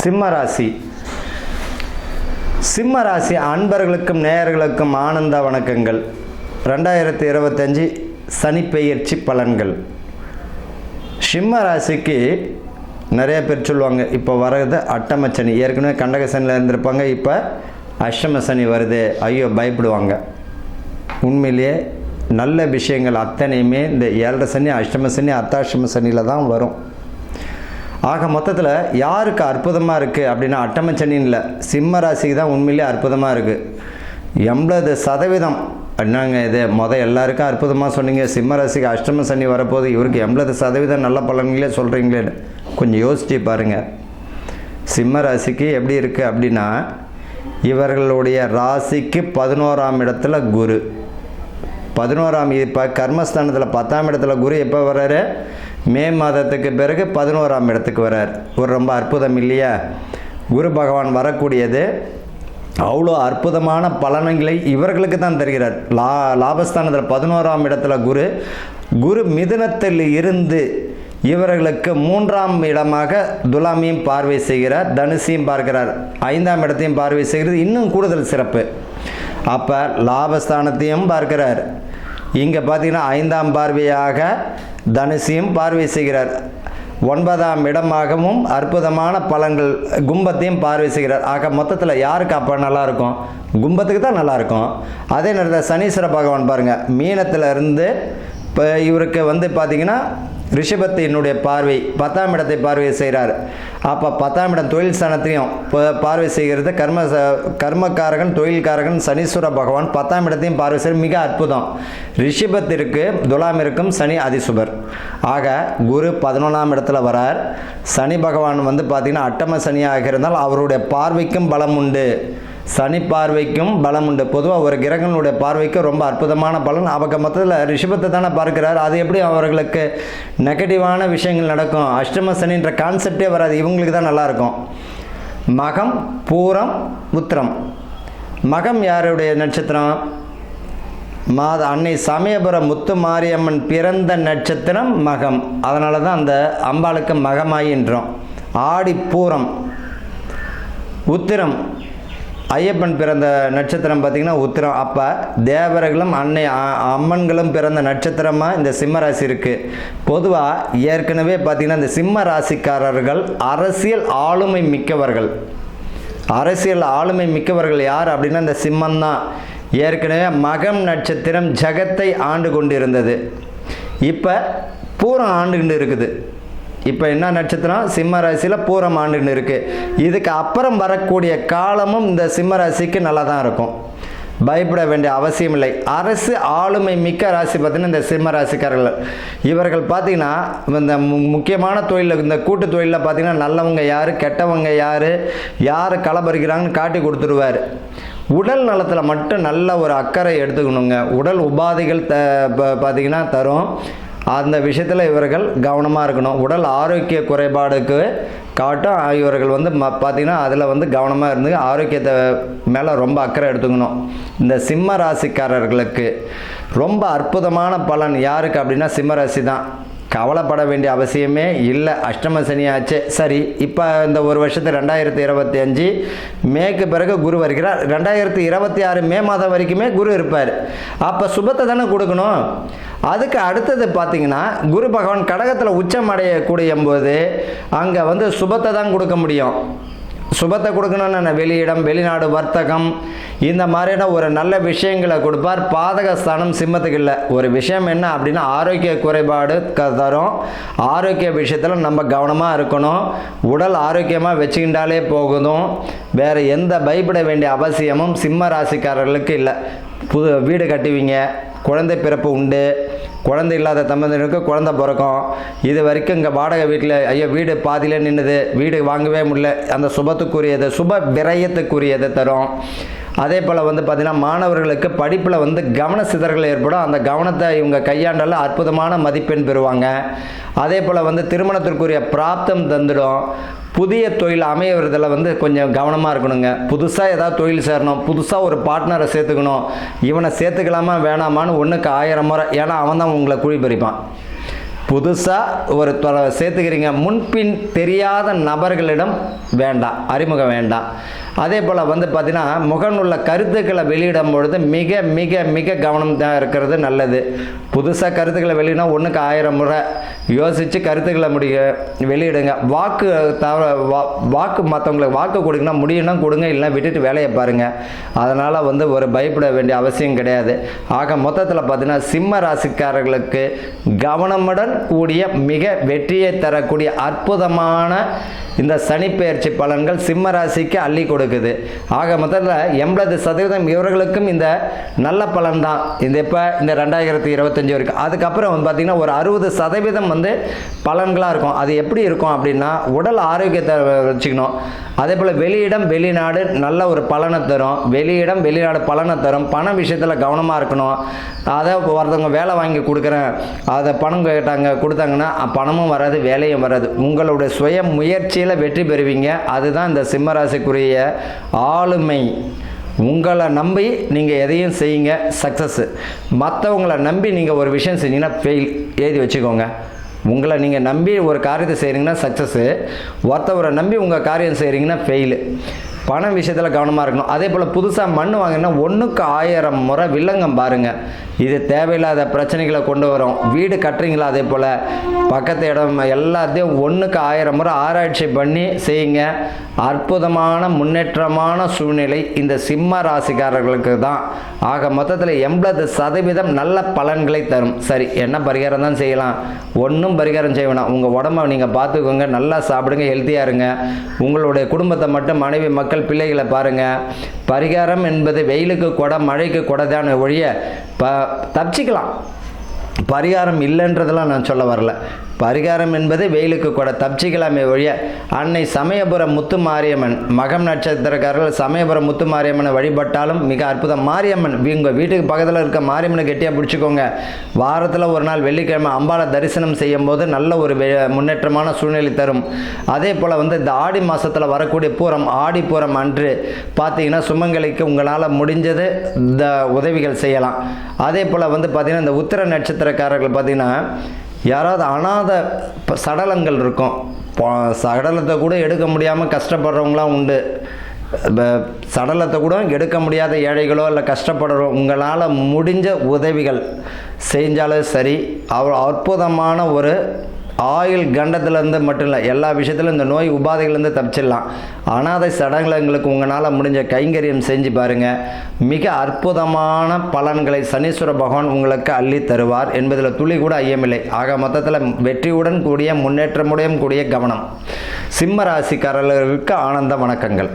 சிம்மராசி. சிம்மராசி அன்பர்களுக்கும் நேயர்களுக்கும் ஆனந்த வணக்கங்கள். 2025 சனிப்பெயர்ச்சி பலன்கள். சிம்மராசிக்கு நிறைய பேர் சொல்லுவாங்க, இப்போ வர்றது அட்டம சனி. ஏற்கனவே கண்டக சனியில் இருந்திருப்பாங்க, இப்போ அஷ்டம சனி வருது, ஐயோ பயப்படுவாங்க. உண்மையிலேயே நல்ல விஷயங்கள் அத்தனையுமே இந்த 7 சனி, அஷ்டம சனி, அர்த்தாஷ்டம சனியில் தான் வரும். ஆக மொத்தத்தில் யாருக்கு அற்புதமாக இருக்குது அப்படின்னா அட்டம சனின்னு இல்லை, சிம்ம ராசிக்கு தான் உண்மையிலே அற்புதமாக இருக்குது. 80% என்னங்க இது எல்லாருக்கும் அற்புதமாக சொன்னீங்க, சிம்ம ராசிக்கு அஷ்டம சனி வரப்போது, இவருக்கு 80% நல்ல பலன்களே சொல்கிறீங்களேன்னு கொஞ்சம் யோசிச்சு பாருங்கள். சிம்ம ராசிக்கு எப்படி இருக்குது அப்படின்னா, இவர்களுடைய ராசிக்கு 11ஆம் இடத்துல குரு, 11ஆம் இப்போ கர்மஸ்தானத்தில் 10ஆம் இடத்துல குரு எப்போ வர்றாரு? மே மாதத்துக்கு பிறகு 11ஆம் இடத்துக்கு வர்றார். ஒரு ரொம்ப அற்புதம் இல்லையா? குரு பகவான் வரக்கூடியது அவ்வளோ அற்புதமான பலன்களை இவர்களுக்கு தான் தருகிறார். லாபஸ்தானத்தில் 11ஆம் இடத்துல குரு மிதுனத்தில் இருந்து இவர்களுக்கு 3ஆம் இடமாக துலாமியும் பார்வை செய்கிறார், தனுசையும் பார்க்கிறார், 5ஆம் இடத்தையும் பார்வை செய்கிறது இன்னும் கூடுதல் சிறப்பு. அப்போ லாபஸ்தானத்தையும் பார்க்கிறார், இங்கே பார்த்தீங்கன்னா 5ஆம் பார்வையாக தனுசையும் பார்வை செய்கிறார், 9ஆம் இடமாகவும் அற்புதமான பலன்கள் கும்பத்தையும் பார்வை செய்கிறார். ஆக மொத்தத்தில் யாருக்கு அப்போ நல்லாயிருக்கும்? கும்பத்துக்கு தான் நல்லாயிருக்கும். அதே நேரத்தில் சனீஸ்வர பகவான் பாருங்கள், மீனத்தில் இருந்து இப்போ இவருக்கு பார்த்திங்கன்னா ரிஷபத்தினுடைய பார்வை 10ஆம் இடத்தை பார்வை செய்கிறார். அப்போ 10ஆம் இடம் தொழில் ஸ்தானத்தையும் பார்வை செய்கிறது. கர்மக்காரகன் தொழில்காரகன் சனீஸ்வர பகவான் 10ஆம் இடத்தையும் பார்வை செய்கிறது. மிக அற்புதம். ரிஷபத்திற்கு துலாமிற்கும் சனி அதிசுபர். ஆக குரு 11ஆம் இடத்துல வரார். சனி பகவான் பார்த்திங்கன்னா அட்டம சனியாக இருந்தால் அவருடைய பார்வைக்கும் பலம் உண்டு, சனி பார்வைக்கும் பலம் உண்டு. பொதுவாக ஒரு கிரகங்களுடைய பார்வைக்கும் ரொம்ப அற்புதமான பலன். அவங்க மொத்தத்தில் ரிஷபத்தை தானே பார்க்கிறார், அது எப்படி அவர்களுக்கு நெகட்டிவான விஷயங்கள் நடக்கும்? அஷ்டம சனின்ற கான்செப்டே வராது, இவங்களுக்கு தான் நல்லாயிருக்கும். மகம், பூரம், உத்திரம். மகம் யாருடைய நட்சத்திரம்? அன்னை சமயபுரம் முத்து மாரியம்மன் பிறந்த நட்சத்திரம் மகம். அதனால தான் அந்த அம்பாளுக்கு மகமாயின்றோம். ஆடி பூரம். உத்திரம் ஐயப்பன் பிறந்த நட்சத்திரம் பார்த்திங்கன்னா உத்திரம். அப்போ தேவர்களும் அம்மன்களும் பிறந்த நட்சத்திரமாக இந்த சிம்ம ராசி இருக்குது. பொதுவாக ஏற்கனவே பார்த்திங்கன்னா இந்த சிம்ம ராசிக்காரர்கள் அரசியல் ஆளுமை மிக்கவர்கள். அரசியல் ஆளுமை மிக்கவர்கள் யார் அப்படின்னா இந்த சிம்மந்தான். ஏற்கனவே மகம் நட்சத்திரம் ஜகத்தை ஆண்டு கொண்டு இருந்தது, இப்போ பூரம் ஆண்டுகிட்டு இருக்குது. இப்போ என்ன நட்சத்திரம்? சிம்ம ராசியில் பூரம் ஆண்டுன்னு இருக்குது. இதுக்கு அப்புறம் வரக்கூடிய காலமும் இந்த சிம்ம ராசிக்கு நல்லா தான் இருக்கும், பயப்பட வேண்டிய அவசியம் இல்லை. அரசு ஆளுமை மிக்க ராசி பார்த்திங்கன்னா இந்த சிம்ம ராசிக்காரர்கள். இவர்கள் பார்த்திங்கன்னா இந்த முக்கியமான தொழிலில், இந்த கூட்டு தொழிலில் பார்த்திங்கன்னா நல்லவங்க யார், கெட்டவங்க யார் களபறிக்கிறாங்கன்னு காட்டி கொடுத்துருவார். உடல் நலத்தில் மட்டும் நல்ல ஒரு அக்கறை எடுத்துக்கணுங்க. உடல் உபாதைகள் பார்த்திங்கன்னா தரும், அந்த விஷயத்தில் இவர்கள் கவனமாக இருக்கணும். உடல் ஆரோக்கிய குறைபாடுக்கு காட்டும் இவர்கள் பார்த்திங்கன்னா அதில் கவனமாக இருந்து ஆரோக்கியத்தை மேலே ரொம்ப அக்கறை எடுத்துக்கணும். இந்த சிம்ம ராசிக்காரர்களுக்கு ரொம்ப அற்புதமான பலன் யாருக்கு அப்படின்னா சிம்ம ராசி தான். கவலைப்பட வேண்டிய அவசியமே இல்லை, அஷ்டம சனியாச்சு. சரி, இப்போ இந்த ஒரு வருஷத்து 2025 மேக்கு பிறகு குரு வருகிறார். 2026 மே மாதம் வரைக்குமே குரு இருப்பார். அப்போ சுபத்தை தானே கொடுக்கணும். அதுக்கு அடுத்தது பார்த்திங்கன்னா குரு பகவான் கடகத்தில் உச்சம் அடையக்கூடிய போது அங்கே சுபத்தை தான் கொடுக்க முடியும். சுபத்தை கொடுக்கணும்னு வெளியிடம், வெளிநாடு, வர்த்தகம், இந்த மாதிரியான ஒரு நல்ல விஷயங்களை கொடுப்பார். பாதகஸ்தானம் சிம்மத்துக்கு இல்லை. ஒரு விஷயம் என்ன அப்படின்னா ஆரோக்கிய குறைபாடு தரும். ஆரோக்கிய விஷயத்தில் நம்ம கவனமாக இருக்கணும். உடல் ஆரோக்கியமாக வச்சுக்கிட்டாலே போகுதும், வேறு எந்த பயப்பட வேண்டிய அவசியமும் சிம்ம ராசிக்காரர்களுக்கு இல்லை. புது வீடு கட்டுவீங்க, குழந்தை பிறப்பு உண்டு, குழந்தை இல்லாத தம்பதியினருக்கு குழந்தை பிறக்கும். இது வரைக்கும் இங்கே வாடகை வீட்டில் ஐயோ வீடு பாதியில் நின்றுது, வீடு வாங்கவே முடியல, அந்த சுபத்துக்குரியது, சுப விரயத்துக்குரியதை தரும். அதே போல் பார்த்திங்கன்னா மாணவர்களுக்கு படிப்பில் கவன சிதறல் ஏற்படும். அந்த கவனத்தை இவங்க கையாண்டால அற்புதமான மதிப்பெண் பெறுவாங்க. அதே போல் திருமணத்திற்குரிய பிராப்தம் தந்துடும். புதிய தொழில் அமையறதில் கொஞ்சம் கவனமாக இருக்கணுங்க. புதுசாக ஏதாவது தொழில் சேரணும், புதுசாக ஒரு பார்ட்னரை சேர்த்துக்கணும். இவனை சேர்த்துக்கலாமா வேணாமான்னு 1க்கு 1000 முறை, ஏன்னா அவன் தான் உங்களை குழி பறிப்பான். புதுசாக ஒரு சேர்த்துக்கிறீங்க, முன்பின் தெரியாத நபர்களிடம் வேண்டாம், அறிமுகம் வேண்டாம். அதே போல் வந்து பார்த்திங்கன்னா முகநூல்ல கருத்துக்களை வெளியிடும் பொழுது மிக மிக மிக கவனம் தான் இருக்கிறது நல்லது. புதுசாக கருத்துக்களை வெளியிடனா 1க்கு 1000 முறை யோசித்து கருத்துக்களை வெளியிடுங்க. வாக்கு மற்றவங்களுக்கு வாக்கு கொடுங்கன்னா முடியும்னா கொடுங்க, இல்லைனா விட்டுட்டு வேலையை பாருங்கள். அதனால் வந்து ஒரு பயப்பட வேண்டிய அவசியம் கிடையாது. ஆக மொத்தத்தில் பார்த்தீங்கன்னா சிம்ம ராசிக்காரர்களுக்கு கவனமுடன் கூடிய மிக வெற்றியை தரக்கூடிய அற்புதமான இந்த சனிப்பெயர்ச்சி பலன்கள் சிம்ம ராசிக்கு அள்ளி கொடுக்குது. ஆக மொத்தத்தில் 80% இவர்களுக்கும் இந்த நல்ல பலன் தான். இந்த இப்போ இந்த 2025 வரைக்கும். அதுக்கப்புறம் வந்து பார்த்திங்கன்னா ஒரு 60% வந்து பலன்களாக இருக்கும். அது எப்படி இருக்கும் அப்படின்னா, உடல் ஆரோக்கியத்தை வச்சுக்கணும். அதே போல் வெளியிடம் வெளிநாடு நல்ல ஒரு பலனை தரும். வெளியிடம் வெளிநாடு பலனை தரும். பண விஷயத்தில் கவனமாக இருக்கணும். அதை ஒருத்தவங்க வேலை வாங்கி கொடுக்குறேன், அதை பணம் கேட்டாங்க கொடுத்தாங்கன்னா பணமும் வராது, வேலையும் வராது. உங்களுடைய சுய முயற்சியில் வெற்றி பெறுவீங்க. அதுதான் இந்த சிம்மராசிக்குரிய ஆளுமை. உங்களை நம்பி நீங்கள் எதையும் செய்யுங்க, சக்ஸஸ். மற்றவங்களை நம்பி நீங்கள் ஒரு விஷயம் செஞ்சீங்கன்னா ஃபெயில் எழுதி வச்சுக்கோங்க. உங்களை நீங்கள் நம்பி ஒரு காரியத்தை செய்கிறீங்கன்னா சக்ஸஸ்ஸு, ஒருத்தவரை நம்பி உங்கள் காரியம் செய்கிறீங்கன்னா ஃபெயிலு. பண விஷயத்தில் கவனமாக இருக்கணும். அதே போல் புதுசாக மண் வாங்கினா 1க்கு 1000 முறை வில்லங்கம் பாருங்கள். இது தேவையில்லாத பிரச்சனைகளை கொண்டு வரும். வீடு கட்டுறீங்களா, அதே போல் பக்கத்து இடம் எல்லாத்தையும் 1க்கு 1000 முறை ஆராய்ச்சி பண்ணி செய்யுங்க. அற்புதமான முன்னேற்றமான சூழ்நிலை இந்த சிம்ம ராசிக்காரர்களுக்கு தான். ஆக மொத்தத்தில் 80% நல்ல பலன்களை தரும். சரி, என்ன பரிகாரம் தான் செய்யலாம்? ஒன்றும் பரிகாரம் செய்ய வேணாம். உங்கள் உடம்பை நீங்கள் பார்த்துக்கோங்க, நல்லா சாப்பிடுங்க, ஹெல்த்தியாக இருங்க. உங்களுடைய குடும்பத்தை மட்டும், மனைவி மக்கள் பிள்ளைகளை பாருங்கள். பரிகாரம் என்பது வெயிலுக்கு கொடை மழைக்கு கொடை தான் ஒழிய தப்பிச்சிக்கலாம். பரிகாரம் இல்லைன்றதெல்லாம் நான் சொல்ல வரல. பரிகாரம் என்பது வெயிலுக்கு கூட தப்பிச்சிக்கலாமே ஒழிய, அன்னை சமயபுரம் முத்து மாரியம்மன், மகம் நட்சத்திரக்காரர்கள் சமயபுரம் முத்து மாரியம்மனை வழிபட்டாலும் மிக அற்புதம். மாரியம்மன் உங்கள் வீட்டுக்கு பக்கத்தில் இருக்க மாரியம்மனை கெட்டியாக பிடிச்சிக்கோங்க. வாரத்தில் ஒரு நாள் வெள்ளிக்கிழமை அம்பாளை தரிசனம் செய்யும் போது நல்ல ஒரு முன்னேற்றமான சூழ்நிலை தரும். அதே போல் வந்து இந்த ஆடி மாதத்தில் வரக்கூடிய பூரம், ஆடி பூரம் அன்று பார்த்தீங்கன்னா சுமங்கலிக்கு உங்களால் முடிஞ்சது இந்த உதவிகள் செய்யலாம். அதே போல் வந்து பார்த்திங்கன்னா இந்த உத்திர நட்சத்திரக்காரர்கள் பார்த்திங்கன்னா யாராவது அனாத சடலங்கள் இருக்கும், சடலத்தை கூட எடுக்க முடியாமல் கஷ்டப்படுறவங்களாம் உண்டு. சடலத்தை கூட எடுக்க முடியாத ஏழைகளோ இல்லை கஷ்டப்படுறோம், உங்களால் முடிஞ்ச உதவிகள் செஞ்சாலும் சரி. அற்புதமான ஒரு ஆயுள் கண்டத்துலேருந்து மட்டும் இல்லை, எல்லா விஷயத்திலும் இந்த நோய் உபாதைகள்லேருந்து தப்பிச்சிடலாம். அனாதை சடங்குகளுக்கு உங்களால் முடிஞ்ச கைங்கரியம் செஞ்சு பாருங்கள். மிக அற்புதமான பலன்களை சனீஸ்வர பகவான் உங்களுக்கு அள்ளி தருவார் என்பதில் துளி கூட ஐயமில்லை. ஆக மொத்தத்தில் வெற்றியுடன் கூடிய முன்னேற்றமுடன் கூடிய கவனம். சிம்ம ராசிக்காரர்களுக்கு ஆனந்த வணக்கங்கள்.